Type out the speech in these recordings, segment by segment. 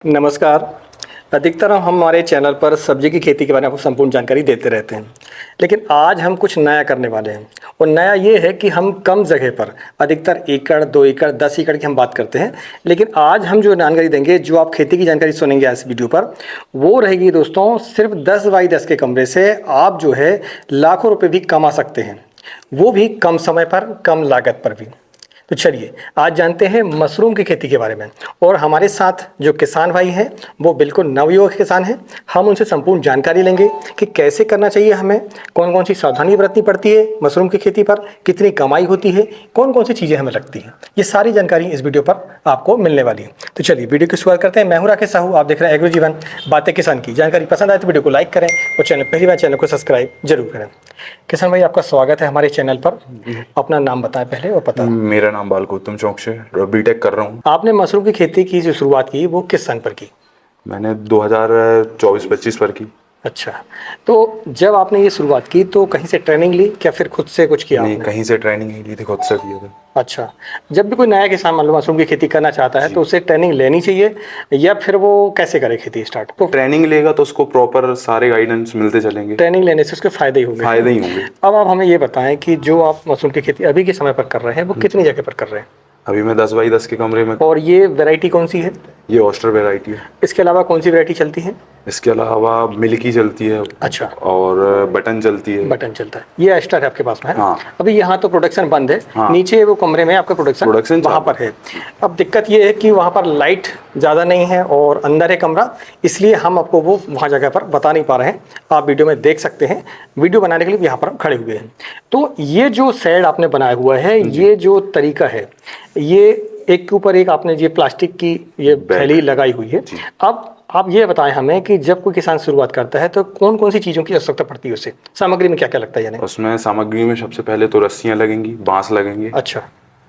नमस्कार। अधिकतर हम हमारे चैनल पर सब्जी की खेती के बारे में आपको संपूर्ण जानकारी देते रहते हैं, लेकिन आज हम कुछ नया करने वाले हैं। और नया ये है कि हम कम जगह पर अधिकतर एकड़, 2 एकड़, 10 एकड़ की हम बात करते हैं, लेकिन आज हम जो जानकारी देंगे, जो आप खेती की जानकारी सुनेंगे आज इस वीडियो पर, वो रहेगी दोस्तों सिर्फ 10 बाई 10 के कमरे से आप जो है लाखों रुपए भी कमा सकते हैं, वो भी कम समय पर, कम लागत पर भी। तो चलिए आज जानते हैं मशरूम की खेती के बारे में। और हमारे साथ जो किसान भाई हैं वो बिल्कुल नवयुवक किसान हैं। हम उनसे संपूर्ण जानकारी लेंगे कि कैसे करना चाहिए, हमें कौन कौन सी सावधानी बरतनी पड़ती है मशरूम की खेती पर, कितनी कमाई होती है, कौन कौन सी चीज़ें हमें लगती हैं। ये सारी जानकारी इस वीडियो पर आपको मिलने वाली है। तो चलिए वीडियो की शुरुआत करते हैं। मैं हूं राकेश साहू, आप देख रहे हैं एग्रो जीवन बातें किसान की। जानकारी पसंद आए तो वीडियो को लाइक करें और पहली बार चैनल को सब्सक्राइब जरूर करें। किसान भाई, आपका स्वागत है हमारे चैनल पर। अपना नाम बताएं पहले और पता। मेरा नाम बालगौतम चौक से, बीटेक कर रहा हूँ। आपने मशरूम की खेती की जो शुरुआत की वो किस सन पर की? मैंने 2024-25 पर की। अच्छा, तो जब आपने ये शुरुआत की तो कहीं से ट्रेनिंग ली क्या फिर खुद से कुछ किया नहीं, आपने? कहीं से ट्रेनिंग नहीं ली थी, खुद से किया था। अच्छा, जब भी कोई नया किसान मान लो मशरूम की खेती करना चाहता है तो उसे ट्रेनिंग लेनी चाहिए या फिर वो कैसे करे खेती स्टार्ट? तो ट्रेनिंग लेगा तो उसको प्रॉपर सारे गाइडेंस मिलते चलेंगे, ट्रेनिंग लेने से उसके फायदे ही होंगे। फायदे ही होंगे। अब आप हमें ये बताएं कि जो आप मशरूम की खेती अभी के समय पर कर रहे हैं वो कितनी जगह पर कर रहे हैं? अभी मैं 10 बाई 10 के कमरे में। और ये वैरायटी कौन सी है? ये ऑस्टर वैरायटी है। इसके अलावा कौन सी वैरायटी चलती है? इसके अलावा मिल्की चलती है। अच्छा, और बटन चलती है। बटन चलता है। ये एस्टर है आपके पास में है? हाँ। अभी यहाँ तो प्रोडक्शन बंद है। हाँ। नीचे वो कमरे में आपका प्रोडक्शन वहाँ पर है। अब दिक्कत ये है कि वहाँ पर लाइट ज़्यादा नहीं है और अंदर है कमरा, इसलिए हम आपको वो वहाँ जगह पर बता नहीं पा रहे हैं। आप वीडियो में देख सकते हैं, वीडियो बनाने के लिए यहाँ पर हम खड़े हुए हैं। तो ये जो शेड आपने बनाया हुआ है, ये जो तरीका है, ये एक के ऊपर एक आपने ये प्लास्टिक की ये थैली लगाई हुई है। अब आप ये बताएं हमें कि जब कोई किसान शुरुआत करता है तो कौन कौन सी चीज़ों की आवश्यकता पड़ती है उसे? सामग्री में क्या क्या लगता है यानी? उसमें सामग्री में सबसे पहले तो रस्सियाँ लगेंगी, बांस लगेंगे। अच्छा,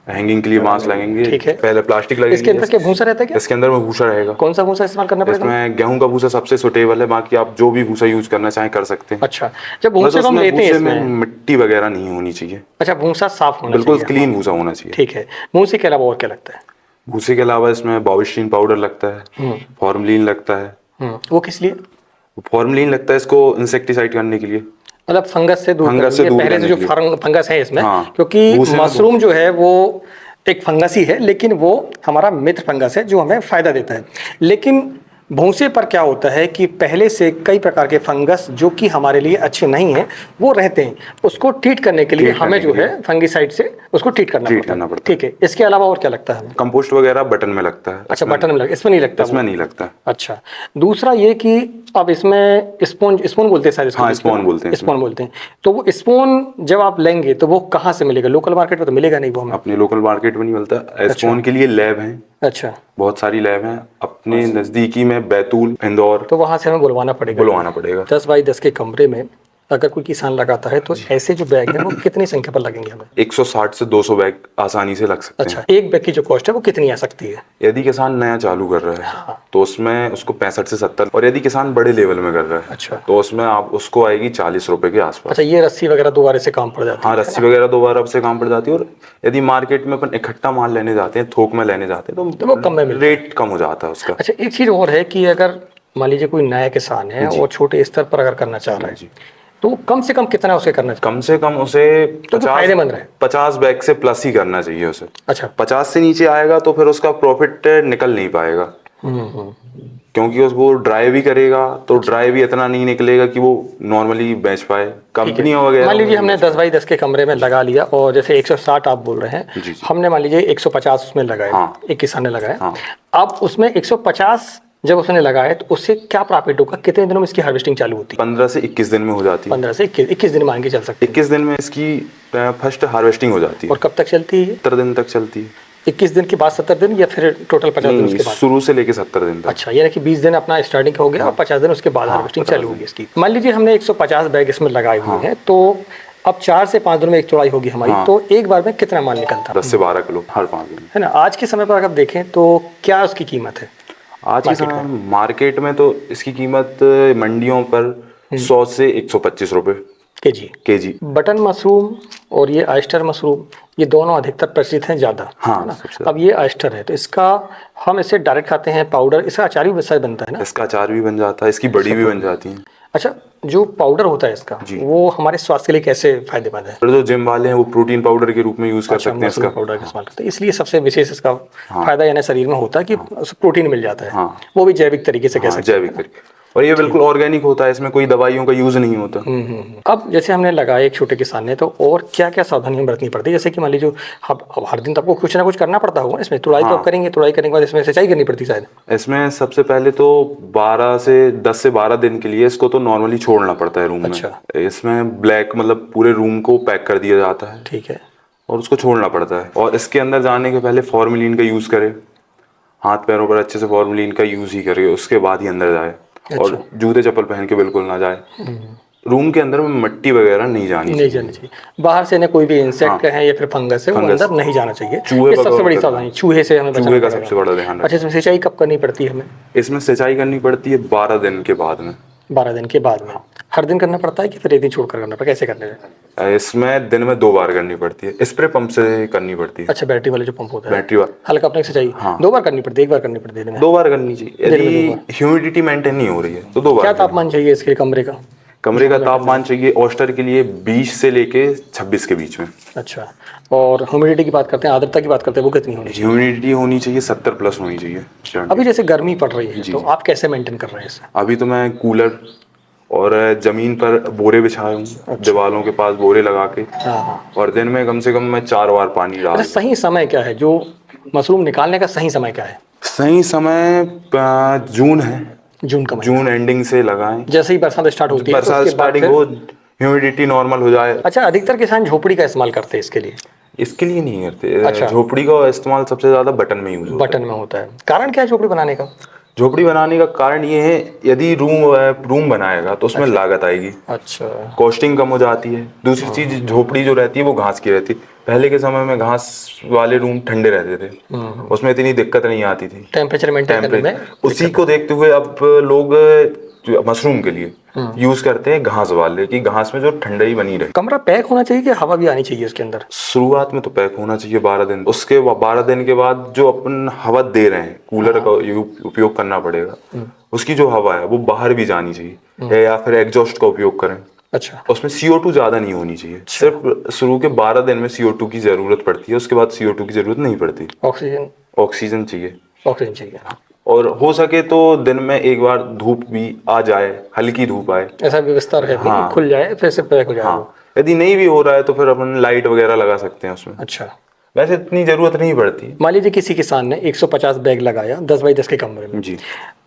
हैंगिंग के लिए बांस लगेंगे। ठीक है। पहले प्लास्टिक लगेगी। इसके अंदर क्या भूसा रहता है क्या? इसके अंदर में भूसा रहेगा। कौन सा भूसा इस्तेमाल करना पड़ेगा? इसमें गेहूं का भूसा सबसे सुटेबल है, बाकी आप जो भी भूसा यूज करना चाहें कर सकते हैं। अच्छा, जब भूसे को हम लेते हैं में इसमें मिट्टी वगैरह नहीं होनी चाहिए। अच्छा, भूसा साफ होना बिल्कुल चाहिए। क्लीन भूसा होना चाहिए। ठीक है। भूसे के अलावा और क्या लगता है? भूसे के अलावा इसमें बॉबिस्टीन पाउडर लगता है, फॉर्मलिन लगता है। वो किस लिए? फॉर्मलिन लगता है इसको इंसेक्टिसाइड करने के लिए, मतलब फंगस से दूर फंगस से करने के लिए। दूर पहले से करने जो के लिए। फंगस है इसमें, हाँ, क्योंकि भूसे में मशरूम जो है वो एक फंगस ही है, लेकिन वो हमारा मित्र फंगस है जो हमें फायदा देता है। लेकिन भूसे पर क्या होता है कि पहले से कई प्रकार के फंगस जो कि हमारे लिए अच्छे नहीं हैं वो रहते हैं। उसको ट्रीट करने के लिए हमें जो है फंगिसाइड से उसको ट्रीट करना पड़ता है। ठीक है। इसके अलावा और क्या लगता है? कंपोस्ट वगैरह बटन में लगता है। अच्छा, बटन में लगता है, इसमें नहीं लगता? इसमें नहीं लगता। अच्छा, दूसरा ये कि अब इसमें स्पोन बोलते हैं शायद। हाँ, स्पोन बोलते हैं। स्पोन बोलते हैं। तो वो स्पोन जब आप लेंगे तो वो कहाँ से मिलेगा? लोकल मार्केट में तो मिलेगा नहीं वो हमें? अपने लोकल मार्केट में नहीं मिलता। स्पोन के लिए लैब है। अच्छा, बहुत सारी लैब हैं अपने नजदीकी में, बैतूल, इंदौर। तो वहां से हमें बुलवाना पड़ेगा। 10 बाई 10 के कमरे में अगर कोई किसान लगाता है तो ऐसे जो बैग है वो कितनी संख्या पर लगेंगे हमें? 160 से 200 बैग आसानी से लग सकते हैं। अच्छा, एक बैग की जो कॉस्ट है वो कितनी आ सकती है? यदि किसान नया चालू कर रहा है हाँ। तो उसमें उसको 65 से 70, और यदि किसान बड़े लेवल में कर रहा है अच्छा, तो उसमें आप उसको आएगी 40 रुपए के आसपास। अच्छा, ये रस्सी वगैरह दोबारा से काम पड़ जाती है? हाँ, रस्सी वगैरह दोबारा से काम पड़ जाती है। और यदि मार्केट में अपन इकट्ठा माल लेने जाते हैं, थोक में लेने जाते हैं तो वो कम में मिलता है। रेट कम हो जाता है उसका। अच्छा, एक चीज़ और है कि अगर मान लीजिए कोई नया किसान है और छोटे स्तर पर अगर करना चाह रहा है तो कम से कम कितना उसे करना चाहिए? कम से कम उसे तो फायदेमंद रहे 50 बैग से प्लस ही करना चाहिए उसे। अच्छा, 50 से नीचे आएगा तो फिर उसका प्रॉफिट निकल नहीं पाएगा। क्योंकि वो ड्राई भी करेगा तो ड्राई भी इतना नहीं निकलेगा कि वो नॉर्मली बेच पाए। कंपनियों वगैरह मान लीजिए हमने 10 बाई 10 के कमरे में लगा लिया और जैसे 160 आप बोल रहे हैं, जी। हमने मान लीजिए 150 उसमें लगाया। हाँ। एक किसान ने लगाया। हाँ। अब उसमें 150 जब उसने लगाया तो उससे क्या प्रॉफिट होगा? कितने दिनों में इसकी हार्वेस्टिंग चालू होती है? 15 से 21 दिन में हो जाती है। 15 से 21 दिन मान के चल सकते हैं। 21 दिन में इसकी फर्स्ट हार्वेस्टिंग हो जाती है। और कब तक चलती है? 70 दिन तक चलती है। 21 दिन के बाद 70 दिन या फिर टोटल 50 दिन उसके बाद? शुरू से लेके 70 दिन तक। अच्छा, यानी कि 20 दिन अपना स्टार्टिंग हो गया और 50 दिन उसके बाद हार्वेस्टिंग चालू होगी इसकी। मान लीजिए हमने 150 बैग इसमें लगाए हुए हैं, तो अब 4 से 5 दिनों में एक चौड़ाई होगी हमारी। तो एक बार में कितना माल निकलता है? 10 से 12 किलो हर 5 दिन है ना। आज के समय पर अगर देखें तो क्या उसकी कीमत है? आज के समय मार्केट में तो इसकी कीमत मंडियों पर 100 से 125 रुपए। केजी। बटन मशरूम और ये ऑयस्टर मशरूम, ये दोनों अधिकतर प्रचलित हैं ज़्यादा, हाँ, है ना। सबसे अब ये ऑयस्टर है तो इसका हम इसे डायरेक्ट खाते हैं, पाउडर, इसका अचार भी शायद बनता है ना। इसका अचार भी बन जाता है, इसकी बड़ी भी बन जाती है। अच्छा, जो पाउडर होता है इसका, जी। वो हमारे स्वास्थ्य के लिए कैसे फायदेमंद है? और जो जिम वाले हैं वो प्रोटीन पाउडर के रूप में यूज कर अच्छा, सकते हैं मशरूम इसका। पाउडर का इस्तेमाल करते हैं, इसलिए सबसे विशेष इसका फायदा यानी शरीर में होता है कि उससे प्रोटीन मिल जाता है, हाँ। वो भी जैविक तरीके से कह हाँ, सकते हैं। जैविक तरीके। और ये बिल्कुल ऑर्गेनिक होता है, इसमें कोई दवाइयों का यूज नहीं होता। अब जैसे हमने लगाया एक छोटे किसान ने, तो और क्या क्या सावधानियां बरतनी पड़ती है? जैसे कि मान लीजिए अब हर दिन तो आपको कुछ ना कुछ करना पड़ता होगा इसमें, तुड़ाई तो आप करेंगे, तुड़ाई करने के बाद इसमें सिंचाई करनी पड़ती है शायद। इसमें सबसे पहले तो 10 से 12 दिन के लिए इसको तो नॉर्मली छोड़ना पड़ता है रूम अच्छा। में। इसमें ब्लैक मतलब पूरे रूम को पैक कर दिया जाता है ठीक है। और उसको छोड़ना पड़ता है। और इसके अंदर जाने के पहले फॉर्मेलिन का यूज करें, हाथ पैरों पर अच्छे से फॉर्मेलिन का यूज ही करे, उसके बाद ही अंदर जाए। और जूते चप्पल पहन के बिल्कुल ना जाए। रूम के अंदर में मिट्टी वगैरह नहीं जानी चाहिए। बाहर से ना कोई भी इंसेक्ट है या फिर फंगस है, वो अंदर नहीं जाना चाहिए। चूहे ये सबसे बड़ी सावधानी, चूहे से हमें बचना चूहे का पड़ेगा। सबसे बड़ा ध्यान अच्छा, इसमें सिंचाई कब करनी पड़ती है हमें? इसमें सिंचाई करनी पड़ती है 12 दिन के बाद में। 12 दिन के बाद में हर दिन करना पड़ता है कि फिर एक दिन छोड़ कर करना पड़ता है, कैसे करने हैं? इसमें दिन में 2 बार करनी पड़ती है, स्प्रे पंप से करनी पड़ती है। अच्छा, बैटरी वाले जो पंप होता है, बैटरी वाला हल्का अपने सिंचाई 2 बार करनी पड़ती है, 1 बार करनी पड़ती है दिन में? 2 बार करनी चाहिए। यदि ह्यूमिडिटी मेंटेन नहीं हो रही है तो 2 बार। क्या तापमान चाहिए इसके कमरे का? कमरे का तापमान चाहिए ऑयस्टर के लिए 20 से लेके 26 के बीच में। अच्छा, और ह्यूमिडिटी की बात करते हैं, आर्द्रता की बात करते हैं, वो कितनी होनी चाहिए? ह्यूमिडिटी होनी चाहिए 70 प्लस होनी चाहिए। अभी जैसे गर्मी पड़ रही है तो आप कैसे मेंटेन कर रहे हैं इसे? अभी तो मैं कूलर और जमीन पर बोरे बिछाए हूँ, दीवारों के पास बोरे लगा के। और दिन में कम से कम मैं 4 बार पानी डाल। सही समय क्या है, जो मशरूम निकालने का सही समय क्या है? सही समय जून है। जून का महीना, जून एंडिंग से लगाएं। जैसे ही बरसात स्टार्ट होती है तो बरसात उसके बाद स्टार्टिंग हो, ह्यूमिडिटी नॉर्मल हो जाए। अच्छा, अधिकतर किसान झोपड़ी का इस्तेमाल करते हैं इसके लिए? इसके लिए नहीं करते। झोपड़ी का इस्तेमाल सबसे ज्यादा बटन में यूज होता है। बटन में होता है। कारण क्या है झोपड़ी बनाने का? झोपड़ी बनाने का कारण ये है, यदि रूम बनाएगा तो उसमें लागत आएगी। अच्छा, कॉस्टिंग कम हो जाती है। दूसरी चीज, झोपड़ी जो रहती है वो घास की रहती है। पहले के समय में घास वाले रूम ठंडे रहते थे, उसमें इतनी दिक्कत नहीं आती थी टेम्परेचर मेंटेन करने में। उसी को देखते हुए अब लोग मशरूम के लिए यूज करते हैं घास वाले, कि घास में जो ठंडाई बनी रहे। कमरा पैक होना चाहिए कि हवा भी आनी चाहिए उसके अंदर? शुरुआत में तो पैक होना चाहिए 12 दिन। उसके 12 दिन के बाद जो अपन हवा दे रहे हैं, कूलर का उपयोग करना पड़ेगा। उसकी जो हवा है वो बाहर भी जानी चाहिए, या फिर एग्जॉस्ट का उपयोग करें। अच्छा, उसमें CO2 ज्यादा नहीं होनी चाहिए। सिर्फ शुरू के 12 दिन में CO2 की जरूरत पड़ती है, उसके बाद CO2 की जरूरत नहीं पड़ती। ऑक्सीजन चाहिए। ऑक्सीजन चाहिए। और हो सके तो दिन में एक बार धूप भी आ जाए, हल्की धूप आए, ऐसा व्यवस्था रहे कि खुल जाए फिर से पैक हो जाए। यदि नहीं भी हो रहा है तो फिर अपन लाइट वगैरह लगा सकते हैं उसमें। अच्छा, वैसे इतनी जरूरत नहीं पड़ती। मान लीजिए किसी किसान ने 150 बैग लगाया 10 बाई 10 के कमरे में जी,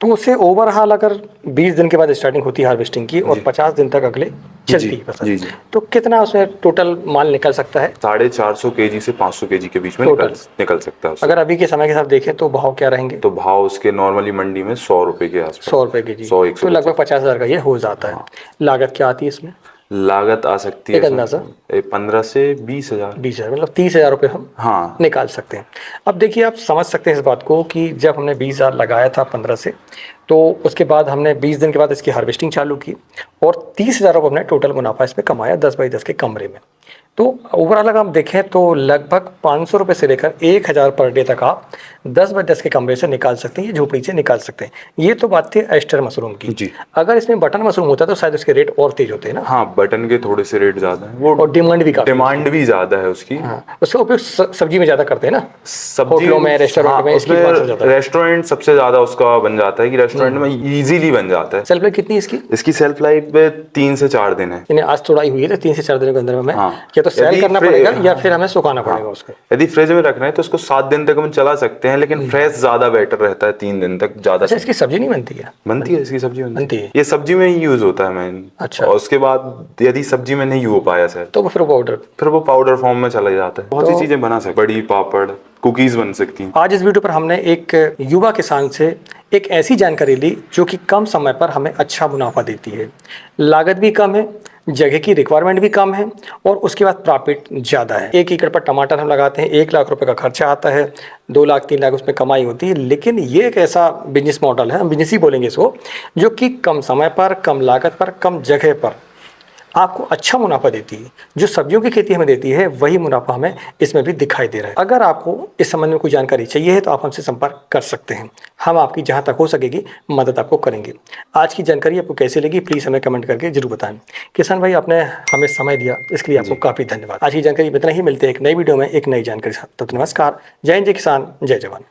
तो उससे ओवरऑल अगर 20 दिन के बाद स्टार्टिंग होती है हार्वेस्टिंग की और 50 दिन तक अगले चलती है फसल, जी, जी। तो कितना उसमें टोटल माल निकल सकता है? 450 केजी से 500 केजी के बीच में निकल सकता है। अगर अभी के समय के साथ देखें तो भाव क्या रहेंगे? तो भाव उसके नॉर्मली मंडी में 100 रुपए के आसपास। 100 रुपए के जी, 100 100 तो लगभग 50,000 का ये हो जाता है। लागत क्या आती है इसमें? लागत आ सकती है एक अंदाजा 15 से 20,000। 20,000 मतलब 30,000 रुपये हम निकाल सकते हैं। अब देखिए, आप समझ सकते हैं इस बात को कि जब हमने 20,000 लगाया था 15 से, तो उसके बाद हमने 20 दिन के बाद इसकी हार्वेस्टिंग चालू की और 30,000 रुपये हमने टोटल मुनाफा इस पर कमाया 10 बाई 10 के कमरे में। तो ओवरऑल अगर हम देखें तो लगभग 500 रुपये से लेकर 1,000 पर डे तक आप 10 बाई 10 के कमरे से निकाल सकते हैं, ये झोपड़ी से निकाल सकते हैं। ये तो बात थी ऑयस्टर मशरूम की जी। अगर इसमें बटन मशरूम होता तो शायद उसके रेट और तेज होते हैं ना? हाँ, बटन के थोड़े से रेट ज्यादा है वो, और डिमांड भी ज्यादा है उसकी। उसका उपयोग सब्जी में ज्यादा करते हैं ना, सब्जी होटलों में, रेस्टोरेंट में। इसकी डिमांड सबसे ज्यादा है। रेस्टोरेंट सबसे ज्यादा उसका बन जाता है कि रेस्टोरेंट में इजीली बन जाता है। सेल्फ लाइफ कितनी इसकी? इसकी सेल्फ लाइफ 3 से 4 दिन है। आज थोड़ा ही हुई है तो 3 से 4 दिन के अंदर में या तो सेल करना पड़ेगा या फिर हमें सुखाना पड़ेगा उसको। यदि फ्रिज में रखना है तो उसको 7 दिन तक हम चला सकते हैं, लेकिन फ्रेश ज्यादा बेटर रहता है, 3 दिन तक ज्यादा। अच्छा, इसकी सब्जी नहीं बनती है? बनती है, इसकी सब्जी बनती है। ये सब्जी में ही यूज होता है मेन। अच्छा, और उसके बाद यदि सब्जी में नहीं हो पाया सर तो फिर वो पाउडर फॉर्म में चला जाता है। बहुत सी चीजें बना सकते, बड़ी पापड़, कुकीज बन सकती हैं। आज इस वीडियो पर हमने एक युवा किसान से एक ऐसी जानकारी ली जो कि कम समय पर हमें अच्छा मुनाफा देती है, लागत भी कम है, जगह की रिक्वायरमेंट भी कम है और उसके बाद प्रॉफिट ज़्यादा है। 1 एकड़ पर टमाटर हम लगाते हैं, 1 लाख रुपए का खर्चा आता है, 2 लाख 3 लाख उसमें कमाई होती है। लेकिन ये एक ऐसा बिजनेस मॉडल है, हम बिजनेस ही बोलेंगे इसको, जो कि कम समय पर, कम लागत पर, कम जगह पर आपको अच्छा मुनाफा देती है। जो सब्जियों की खेती हमें देती है वही मुनाफा हमें इसमें भी दिखाई दे रहा है। अगर आपको इस संबंध में कोई जानकारी चाहिए है तो आप हमसे संपर्क कर सकते हैं। हम आपकी जहां तक हो सकेगी मदद आपको करेंगे। आज की जानकारी आपको कैसी लगी प्लीज़ हमें कमेंट करके जरूर बताएं। किसान भाई, आपने हमें समय दिया इसके लिए आपको जी। काफ़ी धन्यवाद। आज की जानकारी में इतना ही, मिलते हैं एक नई वीडियो में एक नई जानकारी के साथ। तब तक नमस्कार। जय हिंद, जय किसान, जय जवान।